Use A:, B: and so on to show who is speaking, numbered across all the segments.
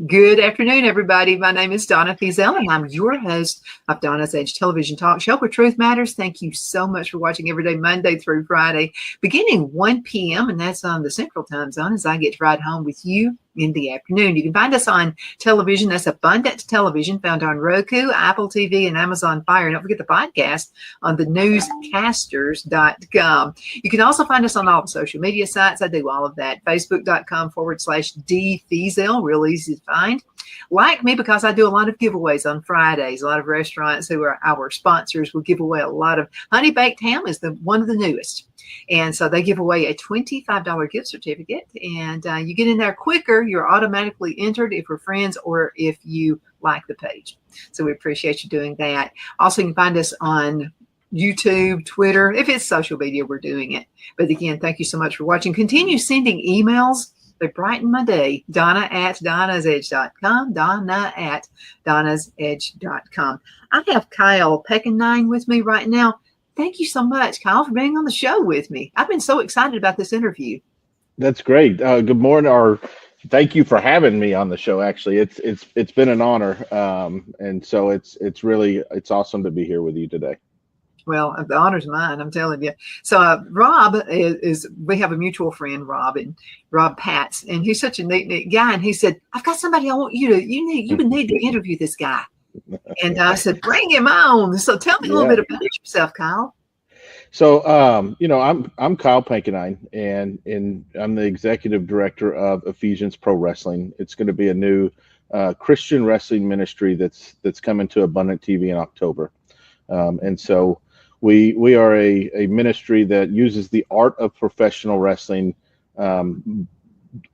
A: Good afternoon, everybody. My name is Donna Fiesel, and I'm your host of Donna's Edge Television Talk Show, where truth matters. Thank you so much for watching every day, Monday through Friday, beginning 1 p.m., and that's on the Central Time Zone as I get to ride home with you in the afternoon. You can find us on television. That's Abundant Television, found on Roku, Apple TV, and Amazon Fire. And don't forget the podcast on the newscasters.com. You can also find us on all the social media sites. I do all of that. Facebook.com/D Fiesel, real easy to find. Like me, because I do a lot of giveaways on Fridays. A lot of restaurants who are our sponsors will give away a lot of Honey Baked Ham is one of the newest. And so they give away a $25 gift certificate, and you get in there quicker. You're automatically entered if we're friends or if you like the page. So we appreciate you doing that. Also, you can find us on YouTube, Twitter. If it's social media, we're doing it. But again, thank you so much for watching. Continue sending emails. They brighten my day. Donna@donnasedge.com. Donna@donnasedge.com. I have Kiel Pankonien with me right now. Thank you so much, Kyle, for being on the show with me. I've been so excited about this interview.
B: That's great. Good morning, or thank you for having me on the show. Actually, it's been an honor, and so it's awesome to be here with you today.
A: Well, the honor's mine, I'm telling you. So Rob we have a mutual friend, Rob Patz, and he's such a neat guy. And he said, "I've got somebody I want you would need to interview this guy." And I said, "Bring him on." So tell me a little bit about yourself, Kyle.
B: So, I'm Kiel Pankonien, and I'm the executive director of Ephesians Pro Wrestling. It's going to be a new Christian wrestling ministry that's coming to Abundant TV in October. And so we are a ministry that uses the art of professional wrestling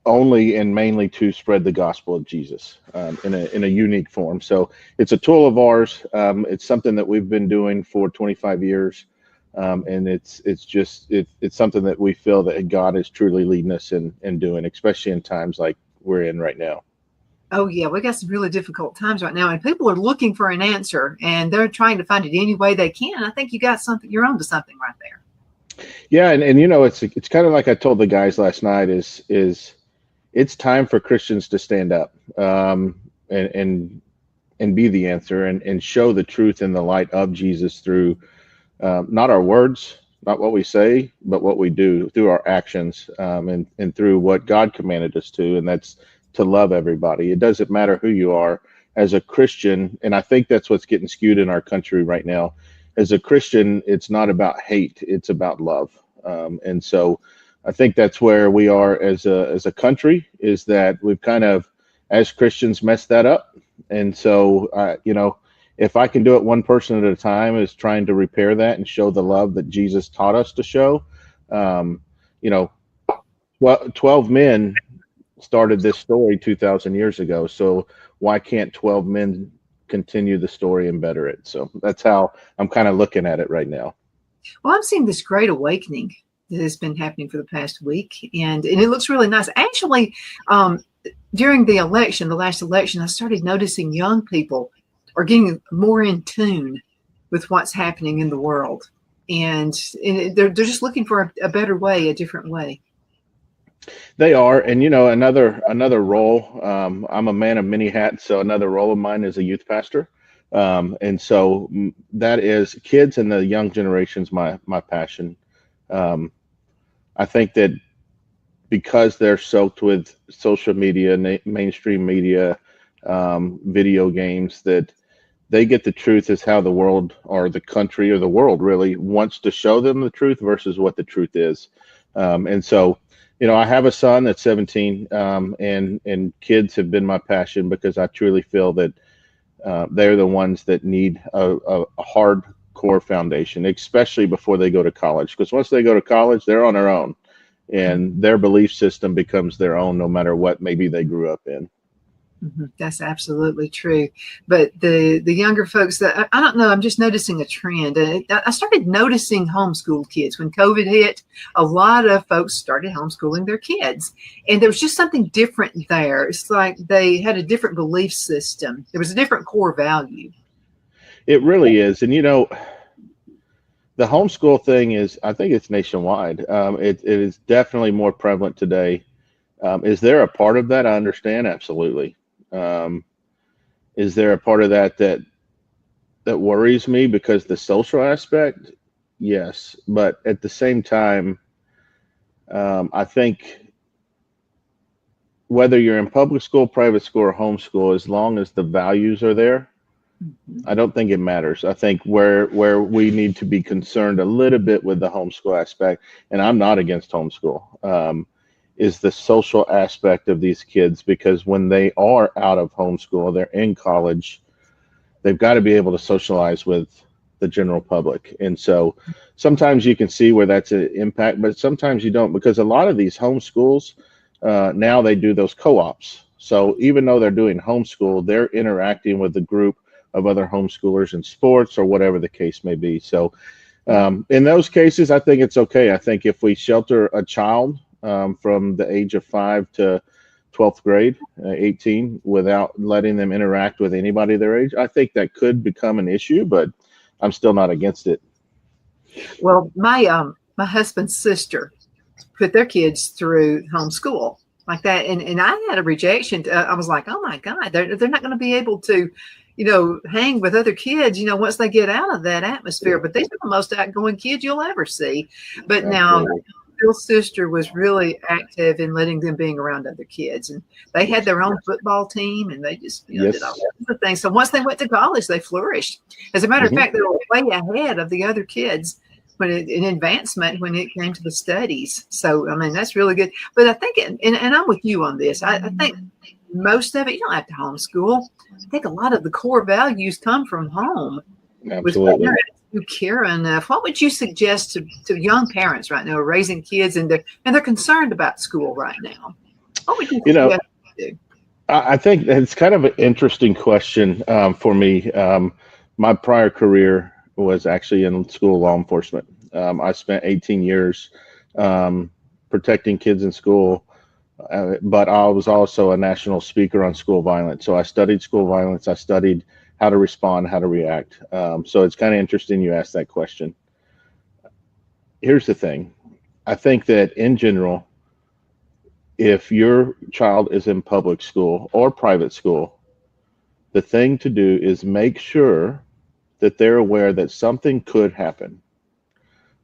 B: only and mainly to spread the gospel of Jesus in a unique form. So it's a tool of ours. It's something that we've been doing for 25 years. And it's something that we feel that God is truly leading us in doing, especially in times like we're in right now.
A: Oh, yeah, we got some really difficult times right now, and people are looking for an answer, and they're trying to find it any way they can. I think you got something, you're onto something right there.
B: Yeah, and it's kind of like I told the guys last night is it's time for Christians to stand up and be the answer and show the truth in the light of Jesus through not our words, not what we say, but what we do through our actions and through what God commanded us to, and that's to love everybody. It doesn't matter who you are as a Christian, and I think that's what's getting skewed in our country right now. As a Christian, it's not about hate, it's about love. And so I think that's where we are as a country, is that we've kind of, as Christians, messed that up. And so, if I can do it one person at a time, is trying to repair that and show the love that Jesus taught us to show. 12 men started this story 2,000 years ago. So why can't 12 men continue the story and better it? So that's how I'm kind of looking at it right now.
A: Well, I'm seeing this great awakening that has been happening for the past week, and it looks really nice. Actually, during the last election, I started noticing young people are getting more in tune with what's happening in the world, and they're just looking for a better way, a different way.
B: They are, and another role. I'm a man of many hats, so another role of mine is a youth pastor, and so that is kids and the young generations. My passion. I think that because they're soaked with social media, mainstream media, video games, that they get the truth as how the world or the country or the world really wants to show them the truth versus what the truth is, and so. I have a son that's 17, and kids have been my passion because I truly feel that they're the ones that need a hardcore foundation, especially before they go to college. Because once they go to college, they're on their own, and their belief system becomes their own, no matter what maybe they grew up in.
A: That's absolutely true. But the younger folks that I don't know, I'm just noticing a trend. I started noticing homeschooled kids when COVID hit. A lot of folks started homeschooling their kids, and there was just something different there. It's like they had a different belief system. There was a different core value.
B: It really is. And, the homeschool thing is, I think it's nationwide. It is definitely more prevalent today. Is there a part of that? I understand. Absolutely. Is there a part of that worries me because the social aspect? Yes. But at the same time, I think whether you're in public school, private school, or homeschool, as long as the values are there, I don't think it matters. I think where we need to be concerned a little bit with the homeschool aspect, and I'm not against homeschool, is the social aspect of these kids, because when they are out of homeschool, they're in college, they've got to be able to socialize with the general public. And so sometimes you can see where that's an impact, but sometimes you don't, because a lot of these homeschools, now they do those co-ops. So even though they're doing homeschool, they're interacting with the group of other homeschoolers in sports or whatever the case may be. So in those cases, I think it's okay. I think if we shelter a child from the age of 5 to 12th grade, 18, without letting them interact with anybody their age, I think that could become an issue, but I'm still not against it.
A: Well, my husband's sister put their kids through homeschool like that, and I had a rejection. I was like, oh my God, they're not going to be able to, hang with other kids, once they get out of that atmosphere. But these are the most outgoing kids you'll ever see. But now Bill's sister was really active in letting them being around other kids, and they had their own football team, and they just did all kinds of things. So once they went to college, they flourished. As a matter of fact, they were way ahead of the other kids in advancement when it came to the studies. So I mean, that's really good. But I think, and I'm with you on this. I think most of it, you don't have to homeschool. I think a lot of the core values come from home.
B: Absolutely.
A: Karen, what would you suggest to young parents right now raising kids and they're concerned about school right now? What would you suggest to do?
B: I think it's kind of an interesting question for me. My prior career was actually in school law enforcement. I spent 18 years protecting kids in school, but I was also a national speaker on school violence. So I studied school violence. I studied how to respond, how to react. So it's kind of interesting you asked that question. Here's the thing. I think that in general, if your child is in public school or private school, the thing to do is make sure that they're aware that something could happen,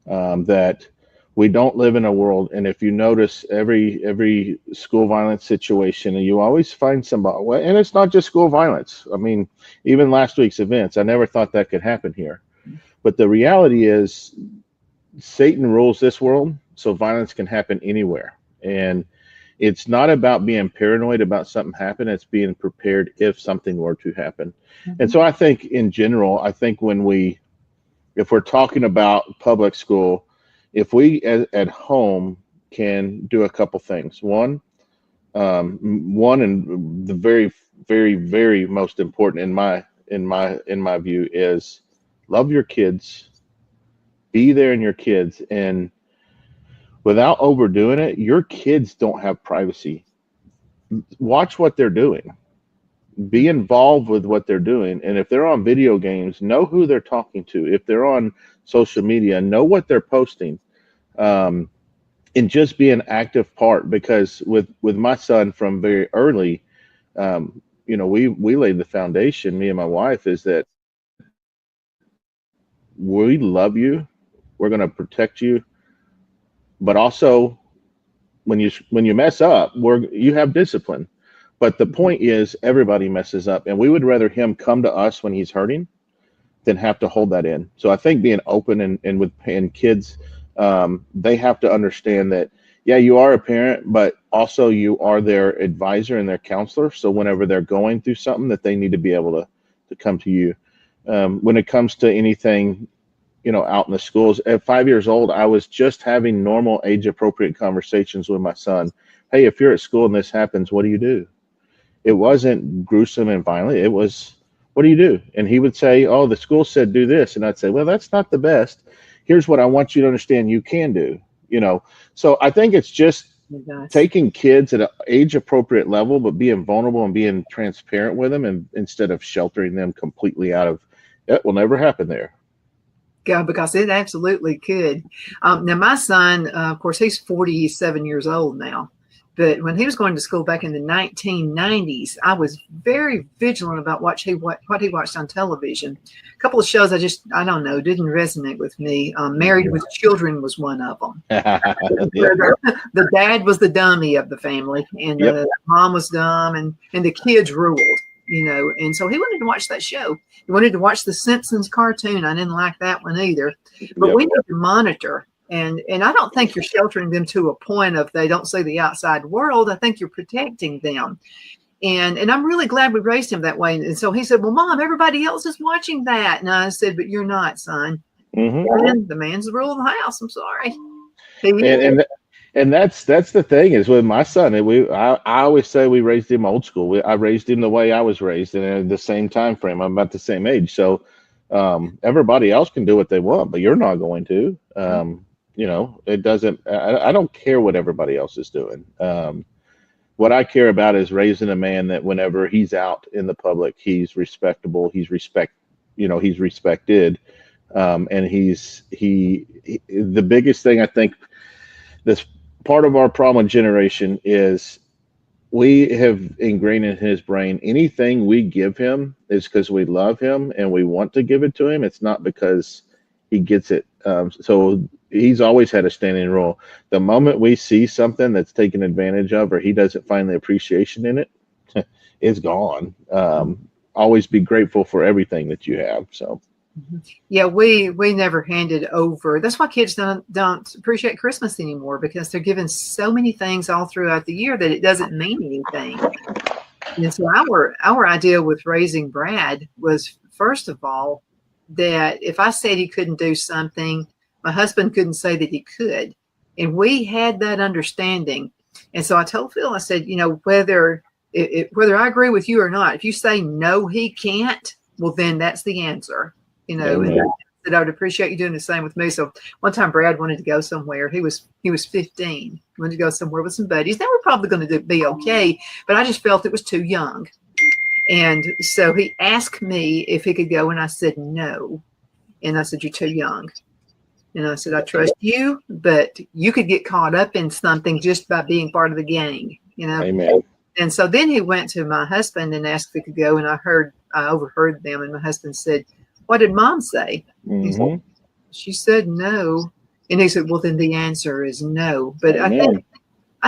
B: that we don't live in a world. And if you notice every school violence situation, and you always find somebody, and it's not just school violence. I mean, even last week's events, I never thought that could happen here. But the reality is Satan rules this world, so violence can happen anywhere. And it's not about being paranoid about something happening. It's being prepared if something were to happen. And so I think in general, I think if we're talking about public school, if we at home can do a couple things. One, and the very, very, very most important in my view is love your kids, be there in your kids, and without overdoing it, your kids don't have privacy. Watch what they're doing. Be involved with what they're doing. And if they're on video games, know who they're talking to. If they're on social media, know what they're posting. And just be an active part, because with my son from very early, we laid the foundation, me and my wife, is that we love you. We're going to protect you. But also when you mess up, you have discipline. But the point is, everybody messes up, and we would rather him come to us when he's hurting than have to hold that in. So I think being open and kids, they have to understand that, yeah, you are a parent, but also you are their advisor and their counselor. So whenever they're going through something, that they need to be able to come to you. When it comes to anything, out in the schools, at 5 years old, I was just having normal age appropriate conversations with my son. Hey, if you're at school and this happens, what do you do? It wasn't gruesome and violent. It was, what do you do? And he would say, oh, the school said do this. And I'd say, well, that's not the best. Here's what I want you to understand you can do, So I think it's just taking kids at an age appropriate level, but being vulnerable and being transparent with them, and instead of sheltering them completely out of, it will never happen there.
A: Yeah, because it absolutely could. Now, my son, of course, he's 47 years old now. But when he was going to school back in the 1990s, I was very vigilant about what he watched on television. A couple of shows I don't know, didn't resonate with me. Married with Children was one of them. The dad was the dummy of the family, and the mom was dumb, and the kids ruled, And so he wanted to watch that show. He wanted to watch the Simpsons cartoon. I didn't like that one either. But we need to monitor. And I don't think you're sheltering them to a point of they don't see the outside world. I think you're protecting them. And I'm really glad we raised him that way. And so he said, well, Mom, everybody else is watching that. And I said, but you're not, son. Mm-hmm. And the man's the rule of the house. I'm sorry.
B: And that's the thing is with my son, I always say we raised him old school. I raised him the way I was raised, and in the same time frame. I'm about the same age. So everybody else can do what they want, but you're not going to. It doesn't, I don't care what everybody else is doing. What I care about is raising a man that whenever he's out in the public, he's respectable, he's respected. And the biggest thing I think this part of our problem generation is we have ingrained in his brain, anything we give him is because we love him and we want to give it to him. It's not because he gets it. So he's always had a standing rule. The moment we see something that's taken advantage of, or he doesn't find the appreciation in it, it's gone. Always be grateful for everything that you have. So.
A: Yeah, we never handed over. That's why kids don't appreciate Christmas anymore, because they're given so many things all throughout the year that it doesn't mean anything. And so our idea with raising Brad was, first of all, that if I said he couldn't do something, my husband couldn't say that he could. And we had that understanding. And so I told Phil, I said, whether I agree with you or not, if you say no, he can't, well, then that's the answer. And I would appreciate you doing the same with me. So one time Brad wanted to go somewhere. He was 15. He wanted to go somewhere with some buddies. They were probably going to be okay, but I just felt it was too young. And so he asked me if he could go, and I said no. And I said, you're too young. And I said, I trust you, but you could get caught up in something just by being part of the gang,
B: Amen.
A: And so then he went to my husband and asked if he could go, and I overheard them, and my husband said, what did Mom say?
B: Mm-hmm.
A: Said, she said no. And he said, well, then the answer is no. But I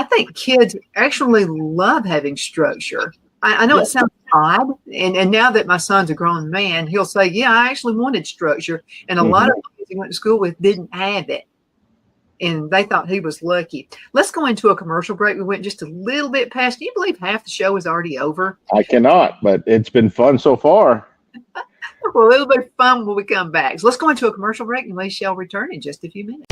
A: think kids actually love having structure. I know it sounds odd. And now that my son's a grown man, he'll say, yeah, I actually wanted structure. And a lot of kids he went to school with didn't have it. And they thought he was lucky. Let's go into a commercial break. We went just a little bit past. Do you believe half the show is already over?
B: I cannot, but it's been fun so far.
A: Well, it'll be fun when we come back. So let's go into a commercial break, and we shall return in just a few minutes.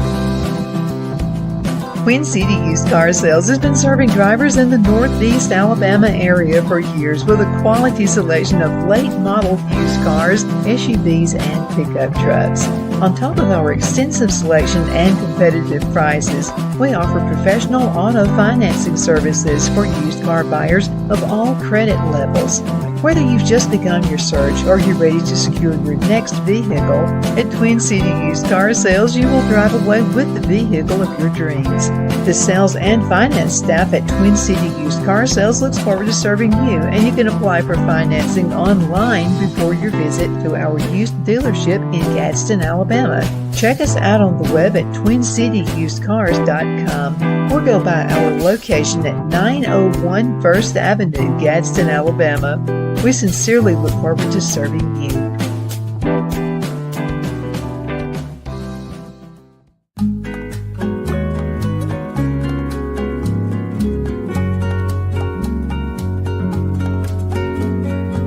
A: Twin City Used Car Sales has been serving drivers in the Northeast Alabama area for years with a quality selection of late model used cars, SUVs, and pickup trucks. On top of our extensive selection and competitive prices, we offer professional auto financing services for used car buyers of all credit levels. Whether you've just begun your search or you're ready to secure your next vehicle, at Twin City Used Car Sales, you will drive away with the vehicle of your dreams. The sales and finance staff at Twin City Used Car Sales looks forward to serving you, and you can apply for financing online before your visit to our used dealership in Gadsden, Alabama. Check us out on the web at twincityusedcars.com or go by our location at 901 First Avenue, Gadsden, Alabama. We sincerely look forward to serving you.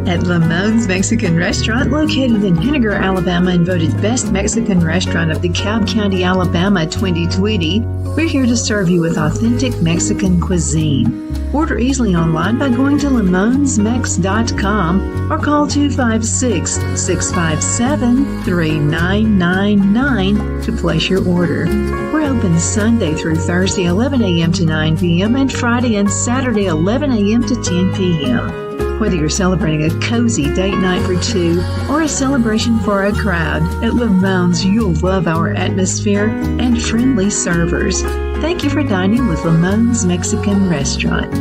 A: At Lamone's Mexican Restaurant, located in Henniger, Alabama, and voted Best Mexican Restaurant of DeKalb County, Alabama 2020, we're here to serve you with authentic Mexican cuisine. Order easily online by going to lamonsmex.com or call 256-657-3999 to place your order. We're open Sunday through Thursday, 11 a.m. to 9 p.m. and Friday and Saturday, 11 a.m. to 10 p.m. Whether you're celebrating a cozy date night for two or a celebration for a crowd, at Lamone's you'll love our atmosphere and friendly servers. Thank you for dining with Lamone's Mexican Restaurant.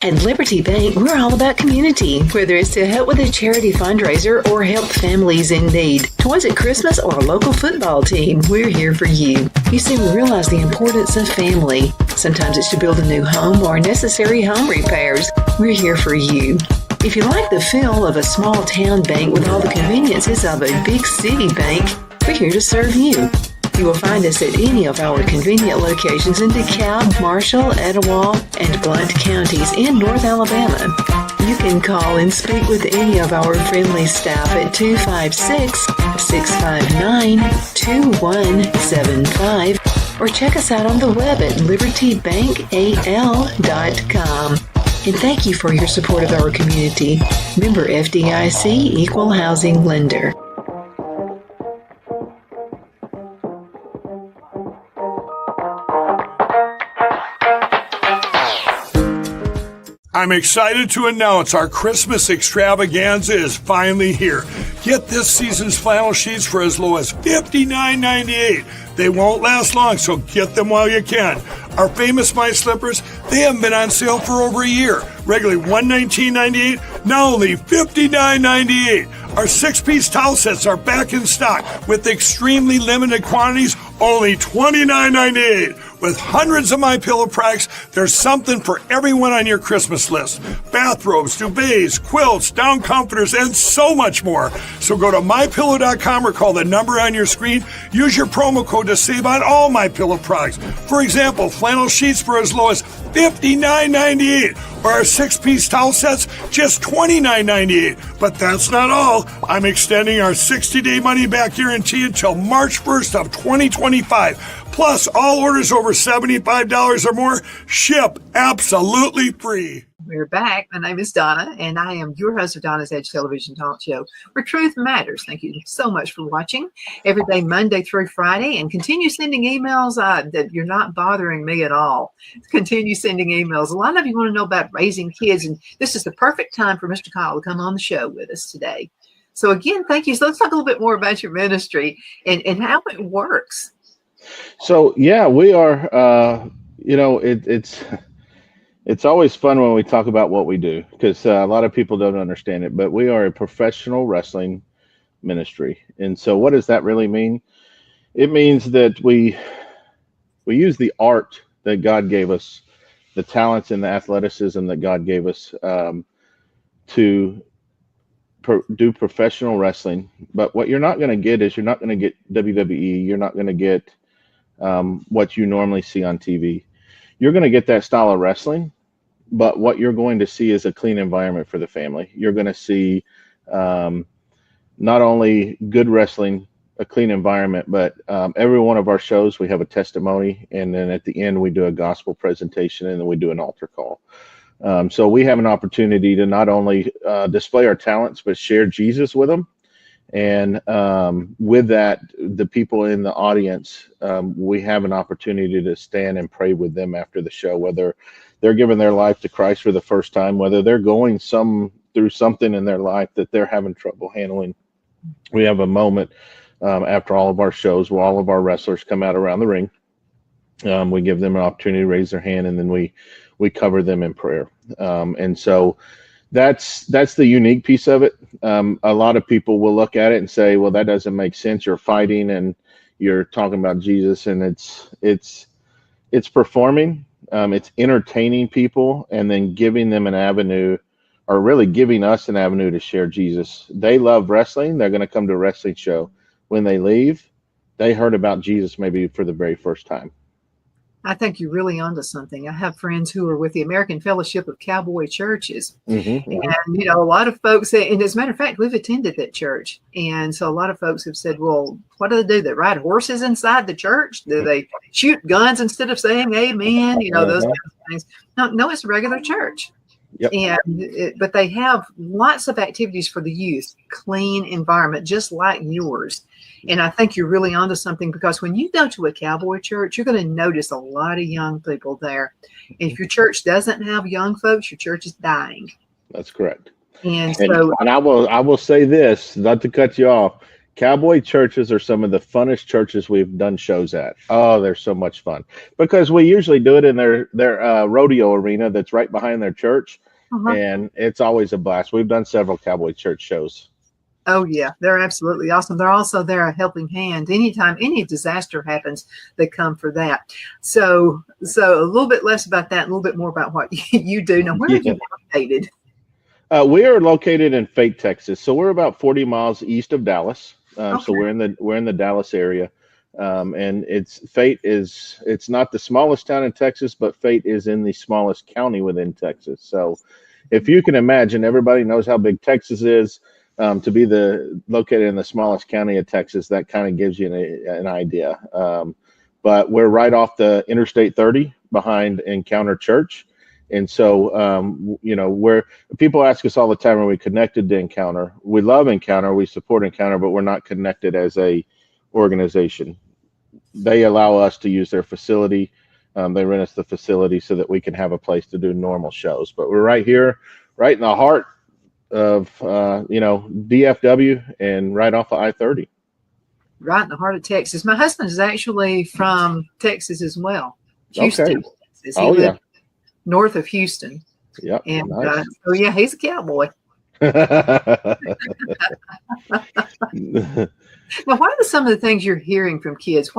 A: At Liberty Bank, we're all about community, whether it's to help with a charity fundraiser or help families in need. Toys at Christmas or a local football team, we're here for you. You see, we realize the importance of family. Sometimes it's to build a new home or necessary home repairs. We're here for you. If you like the feel of a small town bank with all the conveniences of a big city bank, we're here to serve you. You will find us at any of our convenient locations in DeKalb, Marshall, Etowah, and Blount counties in North Alabama. You can call and speak with any of our friendly staff at 256-659-2175 or check us out on the web at libertybankal.com. And thank you for your support of our community. Member FDIC Equal Housing Lender.
C: I'm excited to announce our Christmas extravaganza is finally here. Get this season's flannel sheets for as low as $59.98. They won't last long, so get them while you can. Our famous My Slippers, they haven't been on sale for over a year. Regularly $119.98, now only $59.98. Our 6-piece towel sets are back in stock with extremely limited quantities, only $29.98. With hundreds of MyPillow products, there's something for everyone on your Christmas list. Bathrobes, duvets, quilts, down comforters, and so much more. So go to MyPillow.com or call the number on your screen. Use your promo code to save on all MyPillow products. For example, flannel sheets for as low as $59.98. Or our 6-piece towel sets, just $29.98. But that's not all. I'm extending our 60-day money-back guarantee until March 1st of 2025. Plus, all orders over $75 or more ship absolutely free.
A: We're back. My name is Donna, and I am your host of Donna's Edge Television Talk Show, where truth matters. Thank you so much for watching every day, Monday through Friday, and continue sending emails that you're not bothering me at all. Continue sending emails. A lot of you want to know about raising kids, and this is the perfect time for Mr. Kyle to come on the show with us today. So again, thank you. So let's talk a little bit more about your ministry and how it works.
B: So, yeah, we are, it's always fun when we talk about what we do because a lot of people don't understand it, but we are a professional wrestling ministry. And so what does that really mean? It means that we use the art that God gave us, the talents and the athleticism that God gave us to do professional wrestling. But what you're not going to get is you're not going to get WWE. You're not going to get what you normally see on TV. You're going to get that style of wrestling, but what you're going to see is a clean environment for the family. You're going to see not only good wrestling, a clean environment, but every one of our shows, we have a testimony. And then at the end, we do a gospel presentation and then we do an altar call. So we have an opportunity to not only display our talents, but share Jesus with them. And with that, the people in the audience, we have an opportunity to stand and pray with them after the show, whether they're giving their life to Christ for the first time, whether they're going through something in their life that they're having trouble handling. We have a moment after all of our shows where all of our wrestlers come out around the ring. We give them an opportunity to raise their hand, and then we cover them in prayer. And so that's the unique piece of it. A lot of people will look at it and say, well, that doesn't make sense. You're fighting and you're talking about Jesus, and it's performing. It's entertaining people and then giving them an avenue, or really giving us an avenue to share Jesus. They love wrestling. They're going to come to a wrestling show. When they leave, they heard about Jesus maybe for the very first time.
A: I think you're really onto something. I have friends who are with the American Fellowship of Cowboy Churches. And, a lot of folks, and as a matter of fact, we've attended that church. And so a lot of folks have said, well, what do? They ride horses inside the church? Do they shoot guns instead of saying amen? Those kinds of things. No, it's a regular church.
B: Yep.
A: But they have lots of activities for the youth, clean environment, just like yours. And I think you're really onto something, because when you go to a cowboy church, you're going to notice a lot of young people there. And if your church doesn't have young folks, your church is dying.
B: That's correct.
A: And
B: I will say this, not to cut you off. Cowboy churches are some of the funnest churches we've done shows at. Oh, they're so much fun, because we usually do it in their rodeo arena that's right behind their church. And it's always a blast. We've done several cowboy church shows.
A: Oh, yeah, they're absolutely awesome. They're also there a helping hand. Anytime any disaster happens, they come for that. So a little bit less about that, a little bit more about what you do. Now, where are you located?
B: We are located in Fate, Texas. So we're about 40 miles east of Dallas. So we're in the Dallas area. And it's not the smallest town in Texas, but Fate is in the smallest county within Texas. So if you can imagine, everybody knows how big Texas is. To be located in the smallest county of Texas, that kind of gives you an idea. But we're right off the Interstate 30 behind Encounter Church. And so, where people ask us all the time, are we connected to Encounter? We love Encounter. We support Encounter, but we're not connected as a organization. They allow us to use their facility. They rent us the facility so that we can have a place to do normal shows. But we're right here, right in the heart of DFW and right off of I-30.
A: Right in the heart of Texas. My husband is actually from Texas as well. Houston, Texas. He lived north of Houston.
B: Yep.
A: And
B: nice.
A: He's a cowboy. Now, what are some of the things you're hearing from kids?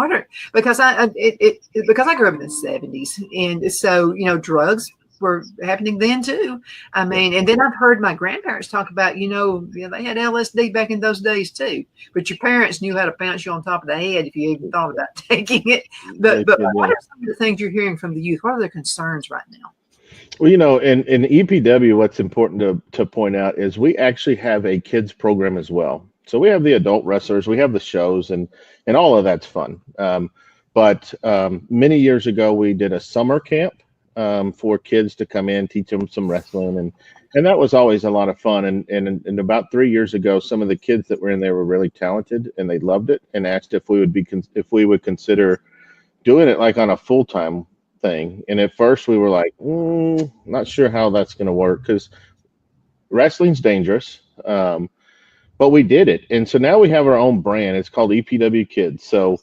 A: Because I grew up in the 70s, and so drugs were happening then too. I mean, and then I've heard my grandparents talk about, they had LSD back in those days too. But your parents knew how to pounce you on top of the head if you even thought about taking it. But what are some of the things you're hearing from the youth? What are their concerns right now?
B: Well, in EPW, what's important to point out is we actually have a kids program as well. So we have the adult wrestlers, we have the shows, and all of that's fun. But many years ago, we did a summer camp for kids to come in, teach them some wrestling, and that was always a lot of fun. And about 3 years ago, some of the kids that were in there were really talented, and they loved it, and asked if we would consider doing it like on a full-time thing. And at first, we were like, not sure how that's going to work, because wrestling's dangerous. But we did it, and so now we have our own brand. It's called EPW Kids. So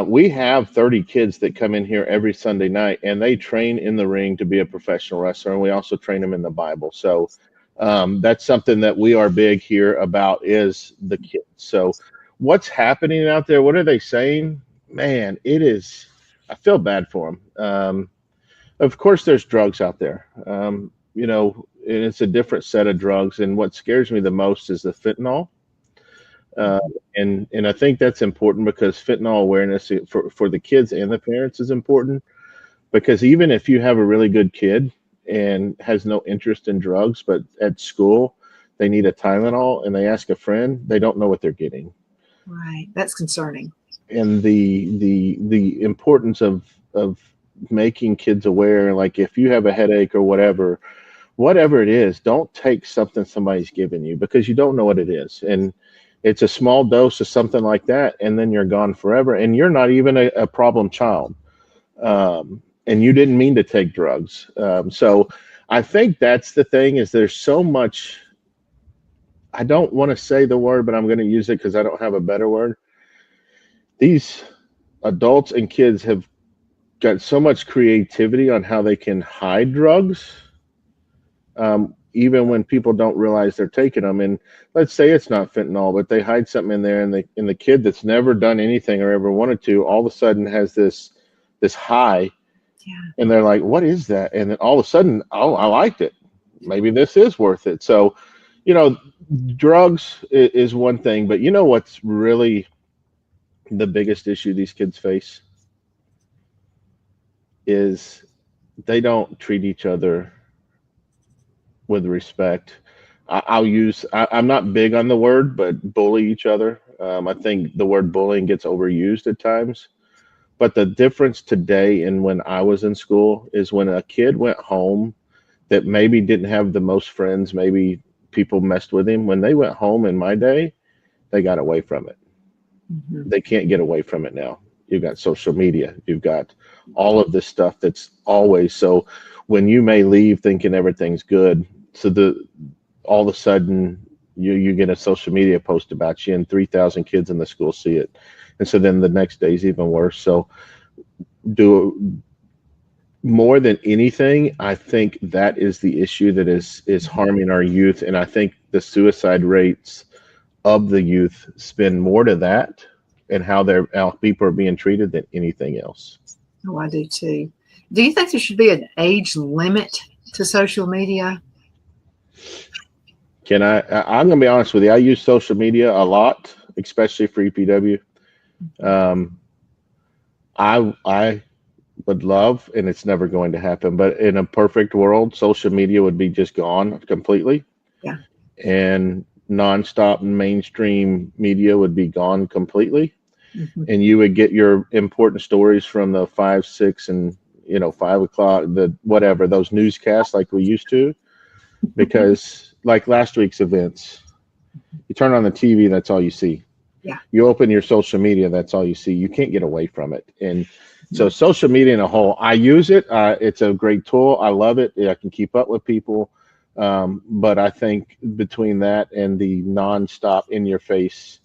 B: we have 30 kids that come in here every Sunday night, and they train in the ring to be a professional wrestler, and we also train them in the Bible. So that's something that we are big here about, is the kids. So what's happening out there? What are they saying? Man, I feel bad for them. Of course, there's drugs out there, and it's a different set of drugs. And what scares me the most is the fentanyl. And I think that's important, because fentanyl awareness for the kids and the parents is important, because even if you have a really good kid and has no interest in drugs, but at school they need a Tylenol and they ask a friend, they don't know what they're getting.
A: Right. That's concerning.
B: And the importance of making kids aware, like if you have a headache or whatever it is, don't take something somebody's giving you, because you don't know what it is. And it's a small dose of something like that, and then you're gone forever, and you're not even a problem child. And you didn't mean to take drugs. So I think that's the thing, is there's so much, I don't want to say the word, but I'm going to use it because I don't have a better word. These adults and kids have got so much creativity on how they can hide drugs, even when people don't realize they're taking them. And let's say it's not fentanyl, but they hide something in there, and the kid that's never done anything or ever wanted to, all of a sudden has this high, and they're like, what is that? And then all of a sudden, oh, I liked it. Maybe this is worth it. So, drugs is one thing, but what's really the biggest issue these kids face is they don't treat each other with respect. I'm not big on the word, but bully each other. I think the word bullying gets overused at times. But the difference today and when I was in school is when a kid went home that maybe didn't have the most friends, maybe people messed with him. When they went home in my day, they got away from it. Mm-hmm. They can't get away from it now. You've got social media. You've got all of this stuff that's always. So when you may leave thinking everything's good, so all of a sudden you get a social media post about you and 3,000 kids in the school see it. And so then the next day is even worse. So more than anything, I think that is the issue that is harming our youth. And I think the suicide rates of the youth spend more to that and how people are being treated than anything else.
A: Oh, I do too. Do you think there should be an age limit to social media?
B: I'm going to be honest with you. I use social media a lot, especially for EPW. I would love, and it's never going to happen, but in a perfect world, social media would be just gone completely.
A: Yeah.
B: And nonstop mainstream media would be gone completely. Mm-hmm. And you would get your important stories from the 5, 6, and 5 o'clock, those newscasts like we used to, because like last week's events, you turn on the TV, that's all you see.
A: Yeah.
B: You open your social media, that's all you see. You can't get away from it. And so social media in a whole, I use it. It's a great tool. I love it. I can keep up with people. But I think between that and the nonstop in your face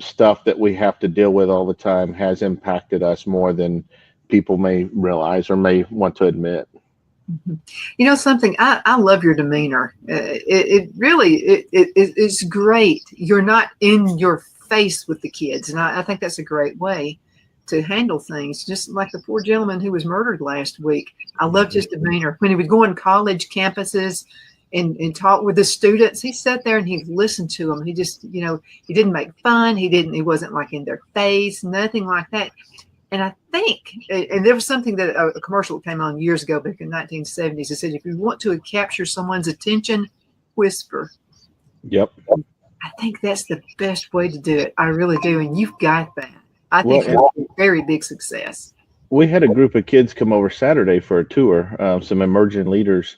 B: stuff that we have to deal with all the time has impacted us more than people may realize or may want to admit.
A: You know something, I love your demeanor. It really it's great. You're not in your face with the kids, and I think that's a great way to handle things. Just like the poor gentleman who was murdered last week. I loved his demeanor when he would go on college campuses and talk with the students. He sat there and he listened to them. He just, he didn't make fun. He wasn't like in their face, nothing like that. And I think, and there was something that a commercial came on years ago, back in the 1970s. It said, if you want to capture someone's attention, whisper.
B: Yep.
A: I think that's the best way to do it. I really do. And you've got that. I think you're a very big success. We
B: had a group of kids come over Saturday for a tour, some emerging leaders.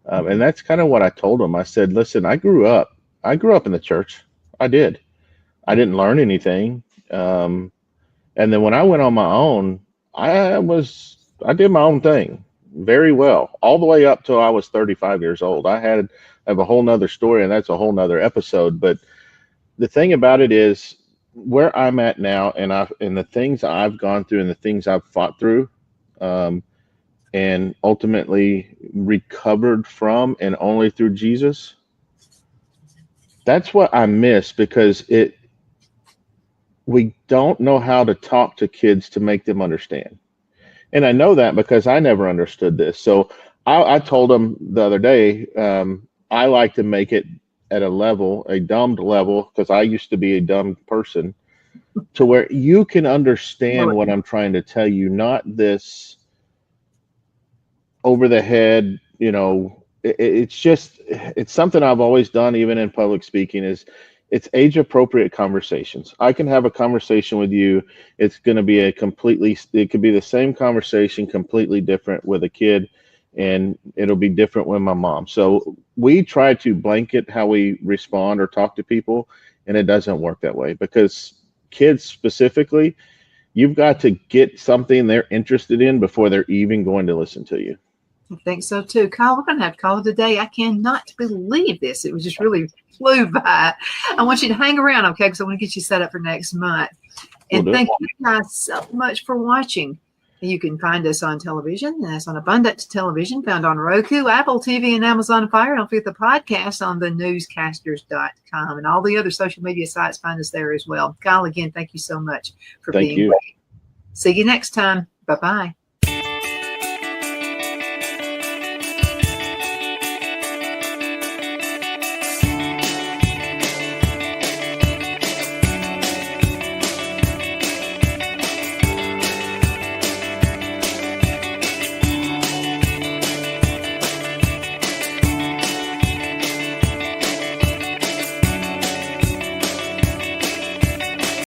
B: And that's kind of what I told them. I said, listen, I grew up in the church. I did. I didn't learn anything. And then when I went on my own, I did my own thing very well, all the way up till I was 35 years old. I have a whole nother story, and that's a whole nother episode. But the thing about it is where I'm at now, and the things I've gone through and the things I've fought through, and ultimately recovered from, and only through Jesus. That's what I miss, because we don't know how to talk to kids to make them understand. And I know that because I never understood this. So I told them the other day, I like to make it at a dumbed level, because I used to be a dumb person, to where you can understand what I'm trying to tell you, not this over the head, it's something I've always done, even in public speaking, is it's age appropriate conversations. I can have a conversation with you. It's going to be it could be the same conversation, completely different with a kid, and it'll be different with my mom. So we try to blanket how we respond or talk to people, and it doesn't work that way, because kids specifically, you've got to get something they're interested in before they're even going to listen to you. I think so too. Kyle, we're going to have to call it a day. I cannot believe this. It was just really flew by. I want you to hang around, okay? Because I want to get you set up for next month. And thank you guys so much for watching. You can find us on television. That's on Abundant Television, found on Roku, Apple TV, and Amazon Fire. Don't forget the podcast on thenewscasters.com, and all the other social media sites. Find us there as well. Kyle, again, thank you so much for being here. See you next time. Bye-bye.